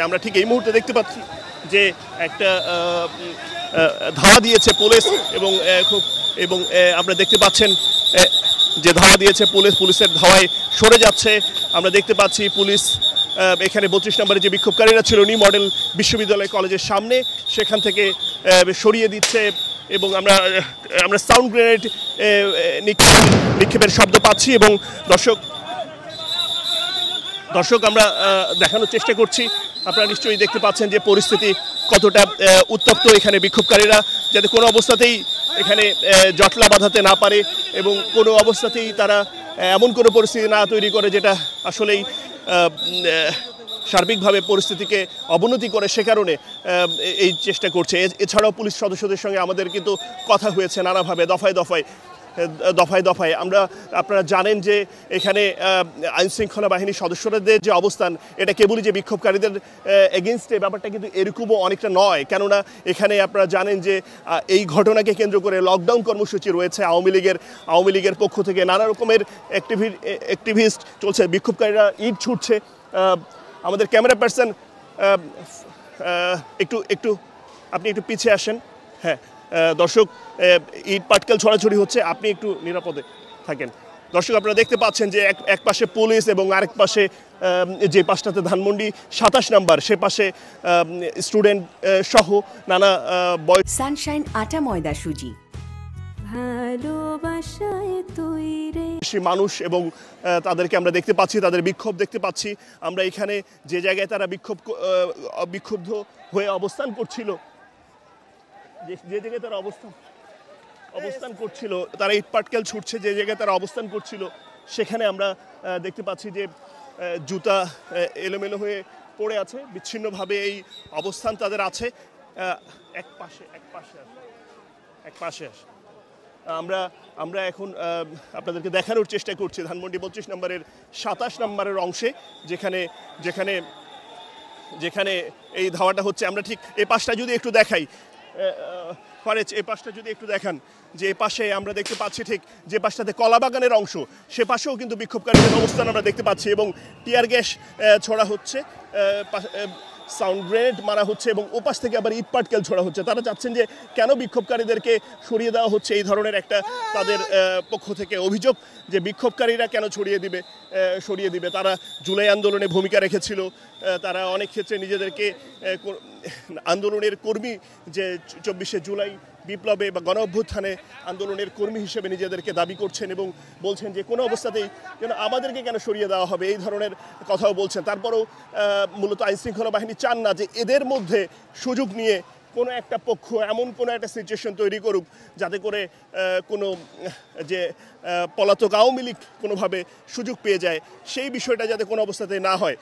আমরা ঠিক এই মুহূর্তে দেখতে পাচ্ছি যে একটা ধাওয়া দিয়েছে পুলিশ এবং আপনারা দেখতে পাচ্ছেন যে ধাওয়া দিয়েছে পুলিশের ধাওয়ায় সরে যাচ্ছে। আমরা দেখতে পাচ্ছি পুলিশ এখানে 32 নম্বরে যে বিক্ষোভকারীরা ছিল নিউ মডেল বিশ্ববিদ্যালয় কলেজের সামনে সেখান থেকে সরিয়ে দিচ্ছে এবং আমরা সাউন্ড গ্রেনেড নিক্ষেপের শব্দ পাচ্ছি এবং দর্শক আমরা দেখানোর চেষ্টা করছি। আপনারা নিশ্চয়ই দেখতে পাচ্ছেন যে পরিস্থিতি কতটা উত্তপ্ত। এখানে বিক্ষোভকারীরা যাতে কোনো অবস্থাতেই এখানে জটলা বাঁধাতে না পারে এবং কোনো অবস্থাতেই তারা এমন কোনো পরিস্থিতি না তৈরি করে যেটা আসলেই সার্বিকভাবে পরিস্থিতিকে অবনতি করে, সে কারণে এই চেষ্টা করছে। এছাড়াও পুলিশ সদস্যদের সঙ্গে আমাদের কিন্তু কথা হয়েছে নানাভাবে, দফায় দফায়। আপনারা জানেন যে এখানে আইনশৃঙ্খলা বাহিনীর সদস্যদের যে অবস্থান, এটা কেবলই যে বিক্ষোভকারীদের এগেনস্টে, ব্যাপারটা কিন্তু এরকমও অনেকটা নয়। কেননা এখানে আপনারা জানেন যে এই ঘটনাকে কেন্দ্র করে লকডাউন কর্মসূচি রয়েছে আওয়ামী লীগের পক্ষ থেকে। নানা রকমের অ্যাক্টিভিস্ট চলছে, বিক্ষোভকারীরা ইট ছুটছে। আমাদের ক্যামেরা পার্সন একটু আপনি একটু পিছিয়ে আসেন। হ্যাঁ দর্শক, ইট পাটকেল ছড়াছড়ি হচ্ছে, আপনি একটু নিরাপদে থাকেন। দর্শক আপনারা দেখতে পাচ্ছেন যে এক পাশে পুলিশ এবং আরেক পাশে যে পাশটাতে ধানমন্ডি 27 নাম্বার, সে পাশে স্টুডেন্ট সহ নানা সানশাইন আটা ময়দা সুজি, ভালোবাসায় তৈরি মানুষ এবং তাদেরকে আমরা দেখতে পাচ্ছি, তাদের বিক্ষোভ দেখতে পাচ্ছি। আমরা এখানে যে জায়গায় তারা বিক্ষুব্ধ হয়ে অবস্থান করছিল, যে জায়গায় তারা অবস্থান করছিল, তারা ইট পাটকেল ছুটছে, যে জায়গায় তারা অবস্থান করছিল সেখানে আমরা দেখতে পাচ্ছি যে জুতা এলোমেলো হয়ে পড়ে আছে, বিচ্ছিন্নভাবে এই অবস্থান তাদের আছে। এক পাশে আমরা এখন আপনাদেরকে দেখানোর চেষ্টা করছি ধানমন্ডি 32 নম্বরের 27 নম্বরের অংশে, যেখানে এই ধাওয়াটা হচ্ছে। আমরা ঠিক এই পাশটা যদি একটু দেখাই, এই পাশটা যদি একটু দেখান, যে এ পাশে আমরা দেখতে পাচ্ছি ঠিক যে পাশটাতে কলাবাগানের অংশ, সে পাশেও কিন্তু বিক্ষোভকারীদের অবস্থান আমরা দেখতে পাচ্ছি এবং টিয়ার গ্যাস ছোড়া হচ্ছে, সাউন্ড গ্রেনেড মারা হচ্ছে এবং ওপাশ থেকে আবার ইট পাটকেল ছোড়া হচ্ছে। তারা চাচ্ছেন যে কেন বিক্ষোভকারীদেরকে সরিয়ে দেওয়া হচ্ছে, এই ধরনের একটা তাদের পক্ষ থেকে অভিযোগ যে বিক্ষোভকারীরা কেন সরিয়ে দিবে। তারা জুলাই আন্দোলনে ভূমিকা রেখেছিল, তারা অনেক ক্ষেত্রে নিজেদেরকে আন্দোলনের কর্মী, যে 24শে জুলাই বিপ্লবে বা গণ অভ্যুত্থানে আন্দোলনের কর্মী হিসেবে নিজেদেরকে দাবি করছেন এবং বলছেন যে কোনো অবস্থাতেই যেন আমাদেরকে কেন সরিয়ে দেওয়া হবে, এই ধরনের কথাও বলছেন। তারপরেও মূলত আইনশৃঙ্খলা বাহিনী চান না যে এদের মধ্যে সুযোগ নিয়ে কোনো একটা পক্ষ এমন কোনো একটা সিচুয়েশন তৈরি করুক যাতে করে কোনো যে পলাতক আওয়ামী লীগ কোনোভাবে সুযোগ পেয়ে যায়, সেই বিষয়টা যাতে কোনো অবস্থাতেই না হয়।